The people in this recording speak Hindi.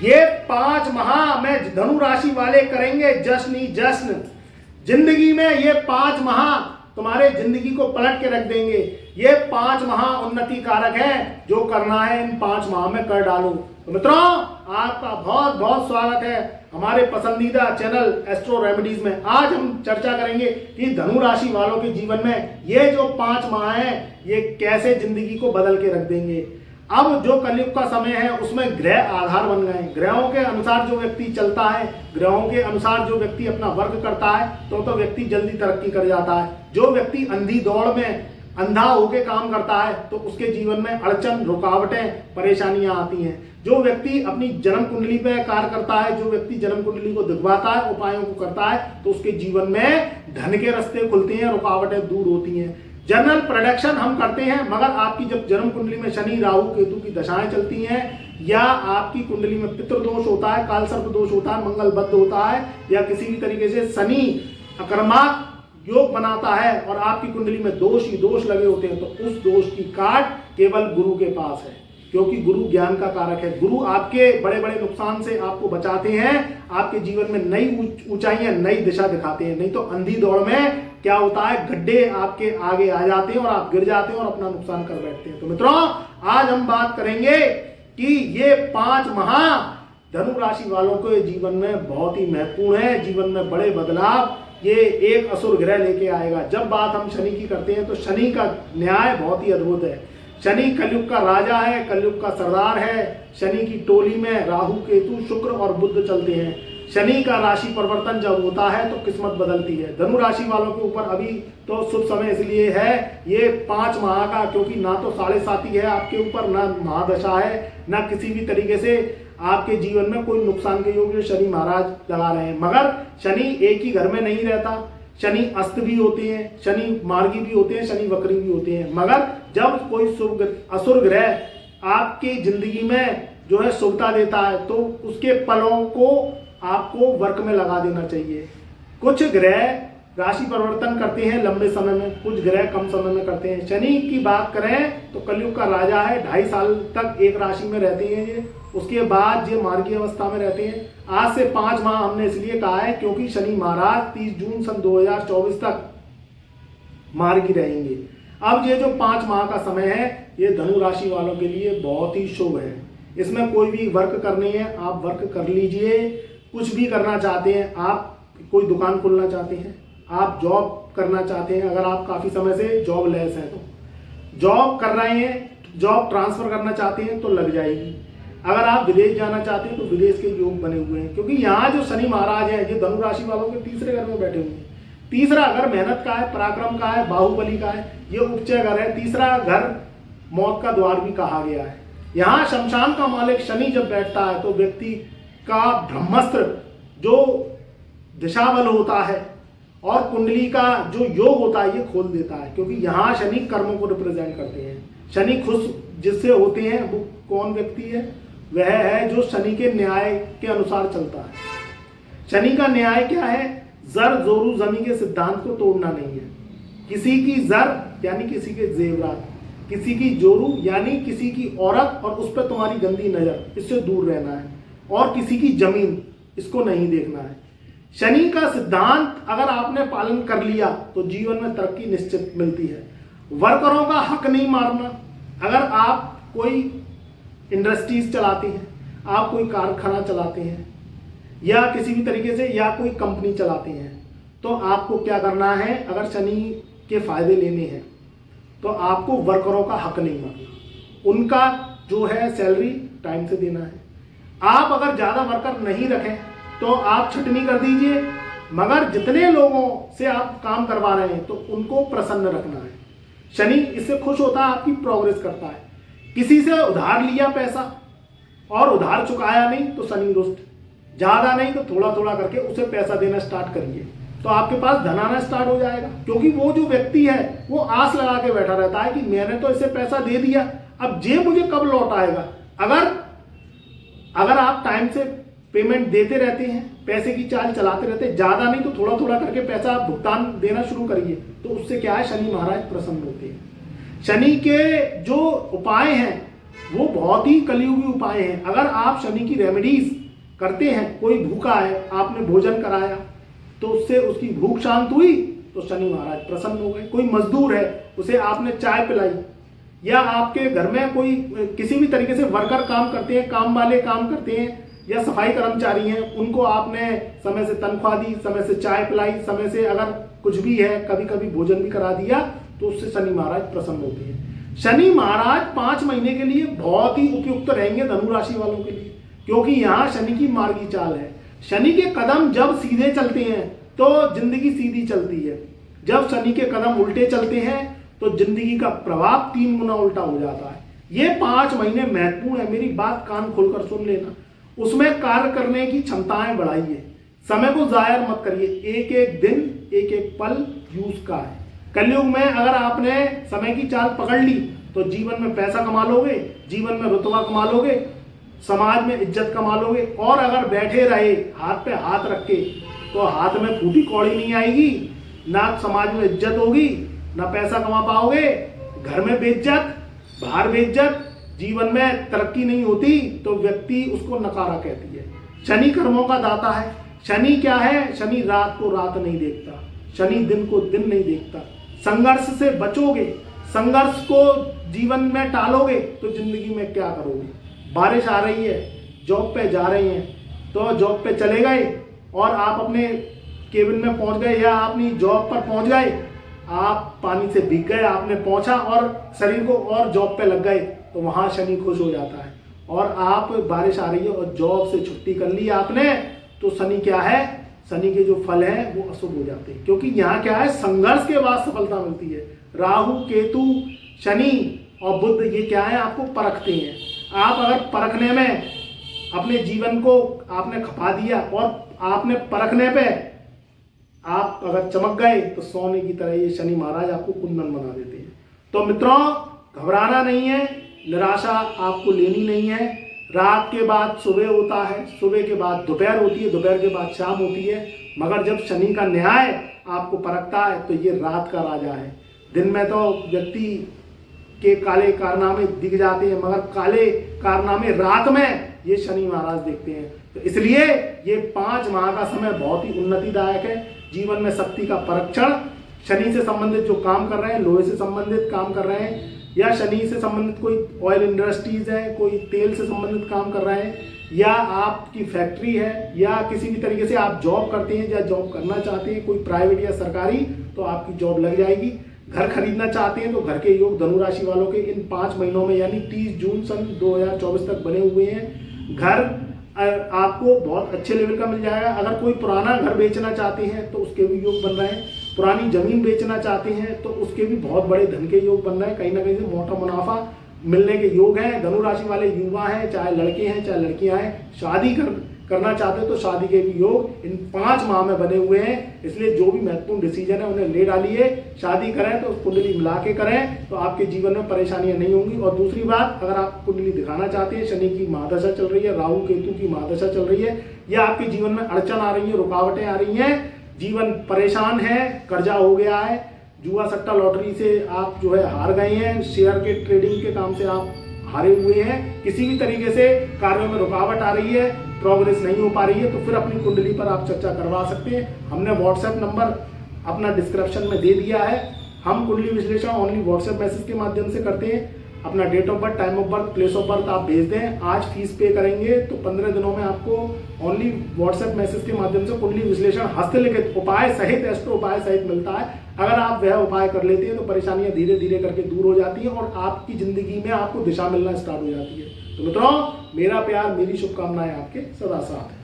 ये 5 माह में धनु राशि वाले करेंगे जश्न ही जश्न। जिंदगी में ये 5 माह तुम्हारे जिंदगी को पलट के रख देंगे। ये 5 माह उन्नति कारक है, जो करना है इन 5 माह में कर डालो। तो मित्रों, आपका बहुत बहुत स्वागत है हमारे पसंदीदा चैनल एस्ट्रो रेमेडीज में। आज हम चर्चा करेंगे कि धनु राशि वालों के जीवन में ये जो 5 माह हैं ये कैसे जिंदगी को बदल के रख देंगे। अब जो कलयुग का समय है उसमें ग्रह आधार बन गए हैं। ग्रहों के अनुसार जो व्यक्ति चलता है, ग्रहों के अनुसार जो व्यक्ति अपना वर्क करता है तो व्यक्ति जल्दी तरक्की कर जाता है। जो व्यक्ति अंधी दौड़ में अंधा होके काम करता है तो उसके जीवन में अड़चन, रुकावटें, परेशानियां आती हैं। जो व्यक्ति अपनी जन्म कुंडली पे कार्य करता है, जो व्यक्ति जन्म कुंडली को दिखवाता है, उपायों को करता है, तो उसके जीवन में धन के रास्ते खुलते हैं, रुकावटें दूर होती हैं। जनरल प्रेडिक्शन हम करते हैं, मगर आपकी जब जन्म कुंडली में शनि, राहु, केतु की दशाएं चलती हैं, या आपकी कुंडली में पितृदोष होता है, कालसर्प दोष होता है, मंगल बद्ध होता है, या किसी भी तरीके से शनि अकर्माक योग बनाता है और आपकी कुंडली में दोष ही दोष लगे होते हैं, तो उस दोष की काट केवल गुरु के पास है, क्योंकि गुरु ज्ञान का कारक है। गुरु आपके बड़े बड़े नुकसान से आपको बचाते हैं, आपके जीवन में नई ऊंचाइयां, नई दिशा दिखाते हैं। नहीं तो अंधी दौड़ में क्या होता है, गड्ढे आपके आगे आ जाते हैं और आप गिर जाते हैं और अपना नुकसान कर बैठते हैं। तो मित्रों, आज हम बात करेंगे कि ये 5 माह धनु राशि वालों के जीवन में बहुत ही महत्वपूर्ण है। जीवन में बड़े बदलाव ये एक असुर ग्रह लेके आएगा। जब बात हम शनि की करते हैं तो शनि का न्याय बहुत ही अद्भुत है। शनि कलयुग का राजा है, कलयुग का सरदार है। शनि की टोली में राहु, केतु, शुक्र और बुध चलते हैं। शनि का राशि परिवर्तन जब होता है तो किस्मत बदलती है। धनु राशि वालों के ऊपर अभी तो शुभ समय इसलिए है ये 5 माह का, क्योंकि ना तो 7.5 है आपके ऊपर, ना महादशा है, ना किसी भी तरीके से आपके जीवन में कोई नुकसान के योग जो शनि महाराज लगा रहे हैं। मगर शनि एक ही घर में नहीं रहता, शनि अस्त भी होते हैं, शनि मार्गी भी होते हैं, शनि वक्री भी होते हैं। मगर जब कोई असुर ग्रह आपकी जिंदगी में जो है शुभता देता है तो उसके पलों को आपको वर्क में लगा देना चाहिए। कुछ ग्रह राशि परिवर्तन करते हैं लंबे समय में, कुछ ग्रह कम समय में करते हैं। शनि की बात करें तो कलयुग का राजा है, 2.5 साल तक एक राशि में रहते हैं ये, उसके बाद ये मार्गी अवस्था में रहते हैं। आज से 5 माह हमने इसलिए कहा है क्योंकि शनि महाराज 30 जून सन 2024 तक मार्गी रहेंगे। अब ये जो 5 माह का समय है ये धनु राशि वालों के लिए बहुत ही शुभ है। इसमें कोई भी वर्क करनी है आप वर्क कर लीजिए। कुछ भी करना चाहते हैं आप, कोई दुकान खोलना चाहते हैं, आप जॉब करना चाहते हैं, अगर आप काफ़ी समय से जॉब लेस हैं तो जॉब कर रहे हैं, जॉब ट्रांसफ़र करना चाहते हैं तो लग जाएगी। अगर आप विदेश जाना चाहते हैं तो विदेश के योग बने हुए हैं, क्योंकि यहाँ जो शनि महाराज हैं ये धनु राशि वालों के तीसरे घर में बैठे हुए हैं। तीसरा घर मेहनत का है, पराक्रम का है, बाहुबली का है, ये उपचय घर है। तीसरा घर मौत का द्वार भी कहा गया है। यहाँ शमशान का मालिक शनि जब बैठता है तो व्यक्ति का ब्रह्मास्त्र जो दिशा बल होता है और कुंडली का जो योग होता है ये खोल देता है, क्योंकि यहाँ शनि कर्मों को रिप्रेजेंट करते हैं। शनि खुश जिससे होते हैं वो कौन व्यक्ति है, वह है जो शनि के न्याय के अनुसार चलता है। शनि का न्याय क्या है, जर जोरू जमी के सिद्धांत को तोड़ना नहीं है। किसी की जर यानी किसी के जेवरात, किसी की जोरू यानी किसी की औरत और उस पर तुम्हारी गंदी नजर, इससे दूर रहना है। और किसी की जमीन, इसको नहीं देखना है। शनि का सिद्धांत अगर आपने पालन कर लिया तो जीवन में तरक्की निश्चित मिलती है। वर्करों का हक नहीं मारना। अगर आप कोई इंडस्ट्रीज चलाते हैं, आप कोई कारखाना चलाते हैं या किसी भी तरीके से या कोई कंपनी चलाते हैं, तो आपको क्या करना है, अगर शनि के फायदे लेने हैं तो आपको वर्करों का हक नहीं मारना। उनका जो है सैलरी टाइम से देना है। आप अगर ज़्यादा वर्कर नहीं रखें तो आप छटनी कर दीजिए, मगर जितने लोगों से आप काम करवा रहे हैं तो उनको प्रसन्न रखना है। शनि इससे खुश होता है, आपकी प्रोग्रेस करता है। किसी से उधार लिया पैसा और उधार चुकाया नहीं तो शनि रुष्ट, ज़्यादा नहीं तो थोड़ा थोड़ा करके उसे पैसा देना स्टार्ट करिए तो आपके पास धन आना स्टार्ट हो जाएगा। क्योंकि वो जो व्यक्ति है वो आस लगा के बैठा रहता है कि मैंने तो इसे पैसा दे दिया, अब ये मुझे कब लौट आएगा। अगर आप टाइम से पेमेंट देते रहते हैं, पैसे की चाल चलाते रहते हैं, ज़्यादा नहीं तो थोड़ा थोड़ा करके पैसा आप भुगतान देना शुरू करिए, तो उससे क्या है, शनि महाराज प्रसन्न होते हैं। शनि के जो उपाय हैं वो बहुत ही कलयुगी उपाय हैं। अगर आप शनि की रेमेडीज करते हैं, कोई भूखा है, आपने भोजन कराया तो उससे उसकी भूख शांत हुई तो शनि महाराज प्रसन्न हो गए। कोई मजदूर है, उसे आपने चाय पिलाई, या आपके घर में कोई किसी भी तरीके से वर्कर काम करते हैं, काम वाले काम करते हैं, या सफाई कर्मचारी हैं, उनको आपने समय से तनख्वाह दी, समय से चाय पिलाई, समय से अगर कुछ भी है कभी कभी भोजन भी करा दिया, तो उससे शनि महाराज प्रसन्न होते हैं। शनि महाराज 5 महीने के लिए बहुत ही उपयुक्त रहेंगे धनु राशि वालों के लिए, क्योंकि यहाँ शनि की मार्गी चाल है। शनि के कदम जब सीधे चलते हैं तो जिंदगी सीधी चलती है, जब शनि के कदम उल्टे चलते हैं तो जिंदगी का प्रभाव 3 गुना उल्टा हो जाता है। ये 5 महीने महत्वपूर्ण है, मेरी बात कान खोलकर सुन लेना। उसमें कार्य करने की क्षमताएं बढ़ाइए, समय को जाया मत करिए, एक एक दिन एक एक पल यूज का है। कलयुग में अगर आपने समय की चाल पकड़ ली तो जीवन में पैसा कमा लोगे, जीवन में रुतबा कमा लोगे, समाज में इज्जत कमा लोगे। और अगर बैठे रहे हाथ पे हाथ रख के तो हाथ में फूटी कौड़ी नहीं आएगी, ना समाज में इज्जत होगी, ना पैसा कमा पाओगे, घर में बेइज्जत, बाहर बेइज्जत, जीवन में तरक्की नहीं होती, तो व्यक्ति उसको नकारा कहती है। शनि कर्मों का दाता है। शनि क्या है? शनि रात को रात नहीं देखता, शनि दिन को दिन नहीं देखता। संघर्ष से बचोगे, संघर्ष को जीवन में टालोगे तो जिंदगी में क्या करोगे? बारिश आ रही है, जॉब पे जा रहे हैं तो जॉब पे चले गए और आप अपने केबिन में पहुंच गए या अपनी जॉब पर पहुंच गए, आप पानी से भीग गए, आपने पहुंचा और शरीर को और जॉब पे लग गए, तो वहां शनि खुश हो जाता है। और आप बारिश आ रही है और जॉब से छुट्टी कर ली आपने, तो शनि क्या है? शनि के जो फल हैं वो अशुभ हो जाते हैं, क्योंकि यहाँ क्या है? संघर्ष के बाद सफलता मिलती है। राहु, केतु, शनि और बुध ये क्या है? आपको परखते हैं। आप अगर परखने में अपने जीवन को आपने खपा दिया और आपने परखने पे आप अगर चमक गए तो सोने की तरह ये शनि महाराज आपको कुंदन बना देते हैं। तो मित्रों, घबराना नहीं है, निराशा आपको लेनी नहीं है। रात के बाद सुबह होता है, सुबह के बाद दोपहर होती है, दोपहर के बाद शाम होती है, मगर जब शनि का न्याय आपको परखता है तो ये रात का राजा है। दिन में तो व्यक्ति के काले कारनामे दिख जाते हैं, मगर काले कारनामे रात में ये शनि महाराज देखते हैं। तो इसलिए ये 5 माह का समय बहुत ही उन्नतिदायक है। जीवन में शक्ति का परीक्षण, शनि से संबंधित जो काम कर रहे हैं, लोहे से संबंधित काम कर रहे हैं, या शनि से संबंधित कोई ऑयल इंडस्ट्रीज है, कोई तेल से संबंधित काम कर रहे हैं, या आपकी फैक्ट्री है, या किसी भी तरीके से आप जॉब करते हैं या जॉब करना चाहते हैं, कोई प्राइवेट या सरकारी, तो आपकी जॉब लग जाएगी। घर खरीदना चाहते हैं तो घर के योग धनु राशि वालों के इन 5 महीनों में यानी 30 जून सन 2024 तक बने हुए हैं। घर आपको बहुत अच्छे लेवल का मिल जाएगा। अगर कोई पुराना घर बेचना चाहते हैं तो उसके भी योग बन रहे हैं। पुरानी जमीन बेचना चाहते हैं तो उसके भी बहुत बड़े धन के योग बन रहे हैं। कहीं ना कहीं से मोटा मुनाफा मिलने के योग हैं। धनु राशि वाले युवा हैं, चाहे लड़के हैं चाहे लड़कियां हैं, शादी करना चाहते हैं तो शादी के भी योग इन 5 माह में बने हुए हैं। इसलिए जो भी महत्वपूर्ण डिसीजन है उन्हें ले डालिए। शादी करें तो कुंडली मिला के करें तो आपके जीवन में परेशानियां नहीं होंगी। और दूसरी बात, अगर आप कुंडली दिखाना चाहते हैं, शनि की महादशा चल रही है, राहु केतु की महादशा चल रही है, या आपके जीवन में अड़चन आ रही है, रुकावटें आ रही हैं, जीवन परेशान है, कर्जा हो गया है, जुआ सट्टा लॉटरी से आप जो है हार गए हैं, शेयर के ट्रेडिंग के काम से आप हारे हुए हैं, किसी भी तरीके से कार्यों में रुकावट आ रही है, प्रोग्रेस नहीं हो पा रही है, तो फिर अपनी कुंडली पर आप चर्चा करवा सकते हैं। हमने व्हाट्सएप नंबर अपना डिस्क्रिप्शन में दे दिया है। हम कुंडली विश्लेषण ओनली व्हाट्सएप मैसेज के माध्यम से करते हैं। अपना date of birth, time of birth, place of birth आप भेज दें। आज फीस पे करेंगे तो 15 दिनों में आपको ओनली व्हाट्सएप मैसेज के माध्यम से कुंडली विश्लेषण हस्तलिखित उपाय सहित, एस्ट्रो उपाय सहित मिलता है। अगर आप वह उपाय कर लेते हैं तो परेशानियां धीरे धीरे करके दूर हो जाती हैं और आपकी जिंदगी में आपको दिशा मिलना स्टार्ट हो जाती है। तो मित्रों, मेरा प्यार, मेरी शुभकामनाएं आपके सदा साथ है।